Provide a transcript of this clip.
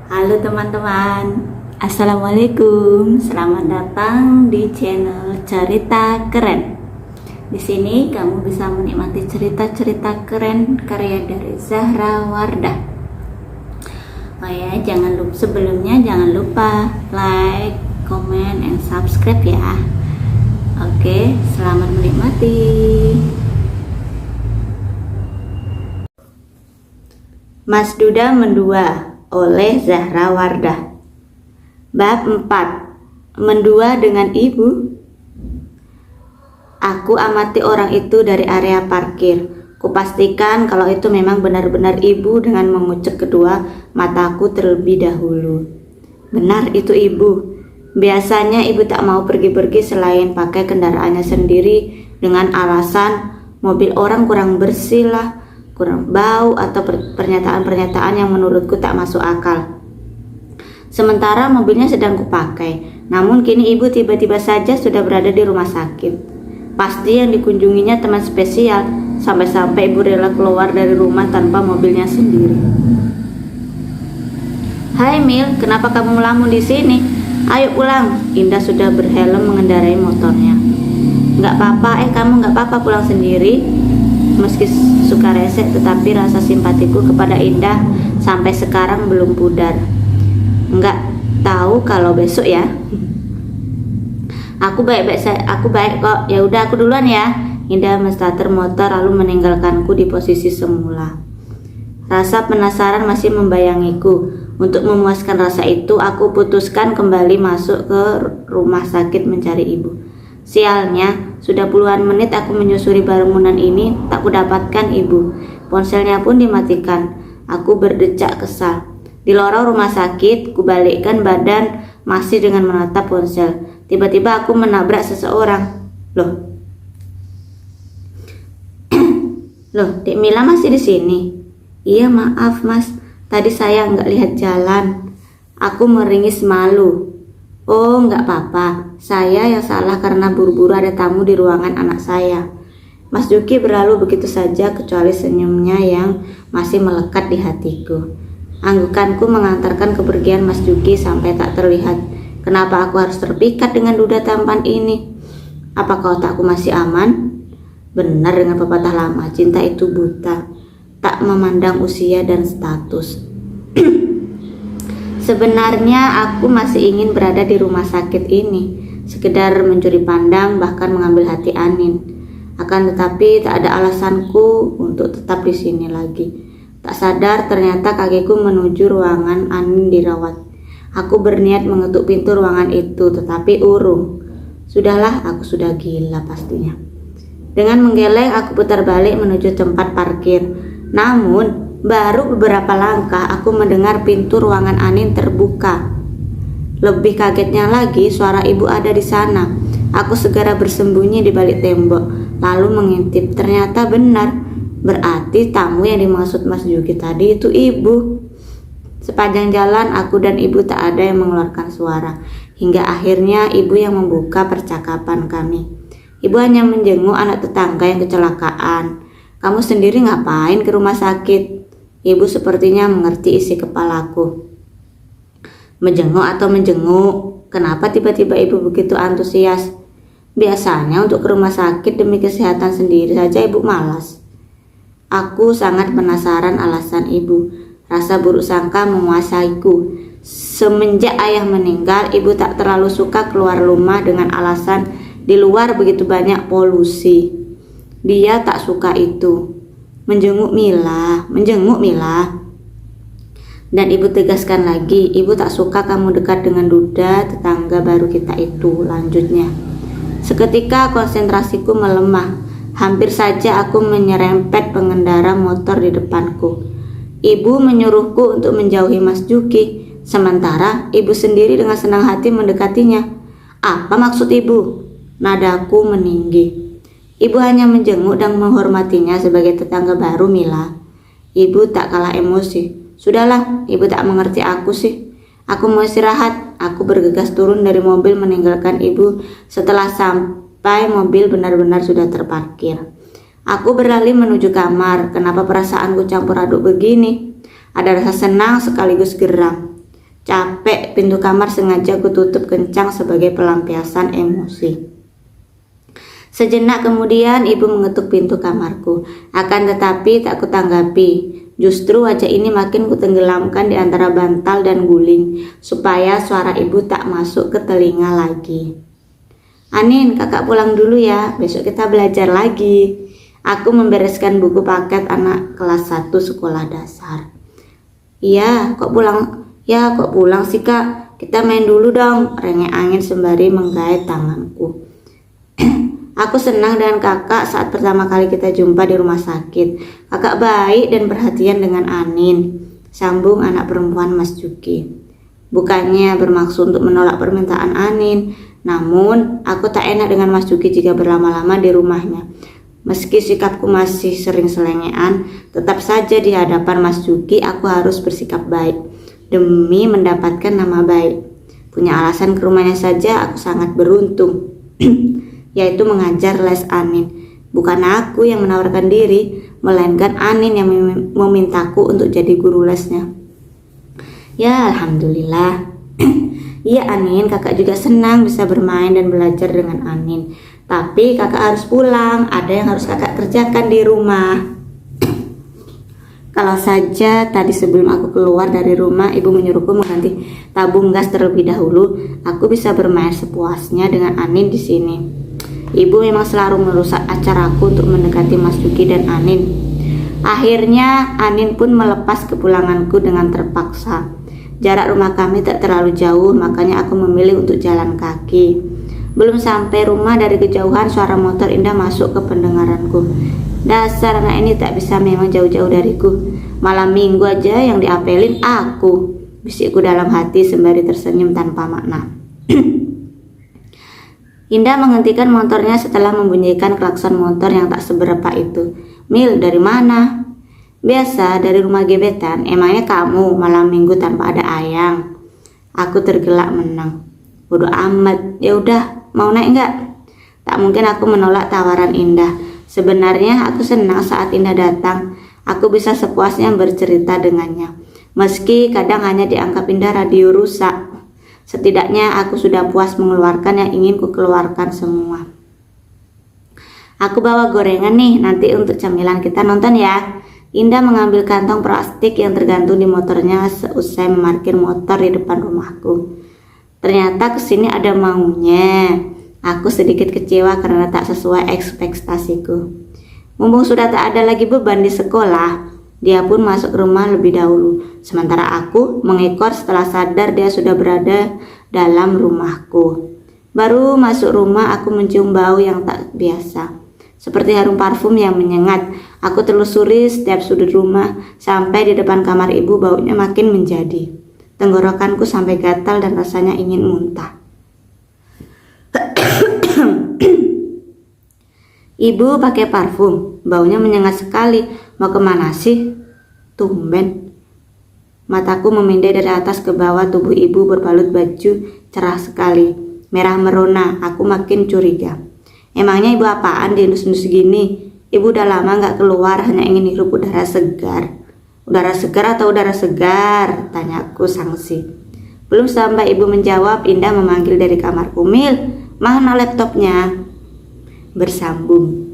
Halo teman-teman, Assalamualaikum. Selamat datang di channel Cerita Keren. Di sini kamu bisa menikmati cerita-cerita keren karya dari Zahra Wardah. Oh ya, sebelumnya jangan lupa like, comment, and subscribe ya. Oke, selamat menikmati. Mas Duda Mendua oleh Zahra Wardah. Bab 4. Mendua dengan ibu. Aku amati orang itu dari area parkir. Kupastikan kalau itu memang benar-benar ibu dengan mengucek kedua mataku terlebih dahulu. Benar, itu ibu. Biasanya ibu tak mau pergi-pergi selain pakai kendaraannya sendiri dengan alasan mobil orang kurang bersih lah, kurang bau, atau pernyataan-pernyataan yang menurutku tak masuk akal. Sementara mobilnya sedang kupakai, namun kini ibu tiba-tiba saja sudah berada di rumah sakit. Pasti yang dikunjunginya teman spesial, sampai-sampai ibu rela keluar dari rumah tanpa mobilnya sendiri. Hai Mil, kenapa kamu melamun di sini? Ayo pulang. Indah sudah berhelm mengendarai motornya. Nggak apa-apa, kamu nggak apa-apa pulang sendiri. Meski suka resek, tetapi rasa simpatiku kepada Indah sampai sekarang belum pudar. Nggak tahu kalau besok ya. Aku baik kok. Ya udah, aku duluan ya. Indah menstarter motor lalu meninggalkanku di posisi semula. Rasa penasaran masih membayangiku. Untuk memuaskan rasa itu, aku putuskan kembali masuk ke rumah sakit mencari ibu. Sialnya, sudah puluhan menit aku menyusuri bangunan ini, tak kudapatkan ibu. Ponselnya pun dimatikan. Aku berdecak kesal. Di lorong rumah sakit, kubalikkan badan masih dengan menatap ponsel. Tiba-tiba aku menabrak seseorang. Loh, Dek Mila masih di sini? Iya, maaf mas, tadi saya nggak lihat jalan. Aku meringis malu. Oh, nggak apa-apa. Saya yang salah karena buru-buru ada tamu di ruangan anak saya. Mas Juki berlalu begitu saja kecuali senyumnya yang masih melekat di hatiku. Anggukanku mengantarkan kepergian Mas Juki sampai tak terlihat. Kenapa aku harus terpikat dengan duda tampan ini? Apakah otakku masih aman? Benar dengan pepatah lama, cinta itu buta, tak memandang usia dan status. Sebenarnya aku masih ingin berada di rumah sakit ini, sekedar mencuri pandang, bahkan mengambil hati Anin. Akan tetapi tak ada alasanku untuk tetap di sini lagi. Tak sadar ternyata kakiku menuju ruangan Anin dirawat. Aku berniat mengetuk pintu ruangan itu, tetapi urung. Sudahlah, aku sudah gila pastinya. Dengan menggeleng aku putar balik menuju tempat parkir. Namun baru beberapa langkah aku mendengar pintu ruangan Anin terbuka. Lebih kagetnya lagi, suara ibu ada di sana. Aku segera bersembunyi di balik tembok, lalu mengintip. Ternyata benar, berarti tamu yang dimaksud Mas Juki tadi itu ibu. Sepanjang jalan aku dan ibu tak ada yang mengeluarkan suara, hingga akhirnya ibu yang membuka percakapan kami. Ibu hanya menjenguk anak tetangga yang kecelakaan. Kamu sendiri ngapain ke rumah sakit? Ibu sepertinya mengerti isi kepalaku. Menjenguk atau menjenguk? Kenapa tiba-tiba ibu begitu antusias? Biasanya untuk ke rumah sakit demi kesehatan sendiri saja ibu malas. Aku sangat penasaran alasan ibu. Rasa buruk sangka menguasaiku. Semenjak ayah meninggal, ibu tak terlalu suka keluar rumah dengan alasan di luar begitu banyak polusi. Dia tak suka itu. Menjenguk Mila. Dan ibu tegaskan lagi, ibu tak suka kamu dekat dengan Duda, tetangga baru kita itu. Lanjutnya, seketika konsentrasiku melemah. Hampir saja aku menyerempet pengendara motor di depanku. Ibu menyuruhku untuk menjauhi Mas Juki, sementara ibu sendiri dengan senang hati mendekatinya. Apa maksud ibu? Nadaku meninggi. Ibu hanya menjenguk dan menghormatinya sebagai tetangga baru Mila. Ibu tak kalah emosi. Sudahlah, ibu tak mengerti aku sih. Aku mau istirahat. Aku bergegas turun dari mobil meninggalkan ibu setelah sampai mobil benar-benar sudah terparkir. Aku beralih menuju kamar. Kenapa perasaanku campur aduk begini? Ada rasa senang sekaligus geram. Capek, pintu kamar sengaja kututup kencang sebagai pelampiasan emosi. Sejenak kemudian ibu mengetuk pintu kamarku. Akan tetapi tak kutanggapi. Justru wajah ini makin kutenggelamkan di antara bantal dan guling, supaya suara ibu tak masuk ke telinga lagi. Anin, kakak pulang dulu ya, besok kita belajar lagi. Aku membereskan buku paket anak kelas 1 sekolah dasar. Iya, kok pulang sih kak? Kita main dulu dong, rengek angin sembari menggait tanganku. Aku senang dengan kakak saat pertama kali kita jumpa di rumah sakit. Kakak baik dan perhatian dengan Anin, sambung anak perempuan Mas Juki. Bukannya bermaksud untuk menolak permintaan Anin, namun aku tak enak dengan Mas Juki jika berlama-lama di rumahnya. Meski sikapku masih sering selengean, tetap saja di hadapan Mas Juki aku harus bersikap baik demi mendapatkan nama baik. Punya alasan ke rumahnya saja aku sangat beruntung. Yaitu mengajar les Anin. Bukan aku yang menawarkan diri, melainkan Anin yang memintaku untuk jadi guru lesnya. Ya, alhamdulillah. Iya Anin, kakak juga senang bisa bermain dan belajar dengan Anin. Tapi kakak harus pulang, ada yang harus kakak kerjakan di rumah. Kalau saja tadi sebelum aku keluar dari rumah, ibu menyuruhku mengganti tabung gas terlebih dahulu, aku bisa bermain sepuasnya dengan Anin di sini. Ibu memang selalu merusak acaraku untuk mendekati Mas Juki dan Anin. Akhirnya Anin pun melepas kepulanganku dengan terpaksa. Jarak rumah kami tak terlalu jauh, makanya aku memilih untuk jalan kaki. Belum sampai rumah dari kejauhan suara motor indah masuk ke pendengaranku. Dasar anak ini tak bisa memang jauh-jauh dariku. Malam minggu aja yang diapelin aku, bisikku dalam hati sembari tersenyum tanpa makna. Indah menghentikan motornya setelah membunyikan klakson motor yang tak seberapa itu. Mil, dari mana? Biasa, dari rumah gebetan. Emangnya kamu malam minggu tanpa ada ayang? Aku tergelak menang. Bodoh amat. Ya udah, mau naik nggak? Tak mungkin aku menolak tawaran Indah. Sebenarnya aku senang saat Indah datang. Aku bisa sepuasnya bercerita dengannya. Meski kadang hanya dianggap Indah radio rusak. Setidaknya aku sudah puas mengeluarkan yang ingin kukeluarkan semua. Aku bawa gorengan nih, nanti untuk camilan kita nonton ya. Indah mengambil kantong plastik yang tergantung di motornya seusai memarkir motor di depan rumahku. Ternyata kesini ada maunya. Aku sedikit kecewa karena tak sesuai ekspektasiku. Mumpung sudah tak ada lagi beban di sekolah, dia pun masuk ke rumah lebih dahulu. Sementara aku mengekor setelah sadar dia sudah berada dalam rumahku. Baru masuk rumah aku mencium bau yang tak biasa. Seperti harum parfum yang menyengat. Aku telusuri setiap sudut rumah. Sampai di depan kamar ibu baunya makin menjadi. Tenggorokanku sampai gatal dan rasanya ingin muntah. Ibu pakai parfum. Baunya menyengat sekali. Mau kemana sih? Tumben. Mataku memindai dari atas ke bawah tubuh ibu berbalut baju cerah sekali. Merah merona, aku makin curiga. Emangnya ibu apaan dielus-elus gini? Ibu udah lama gak keluar, hanya ingin hirup udara segar. Udara segar atau udara segar? Tanyaku sangsi. Belum sampai ibu menjawab, Indah memanggil dari kamar Mil, mana laptopnya? Bersambung.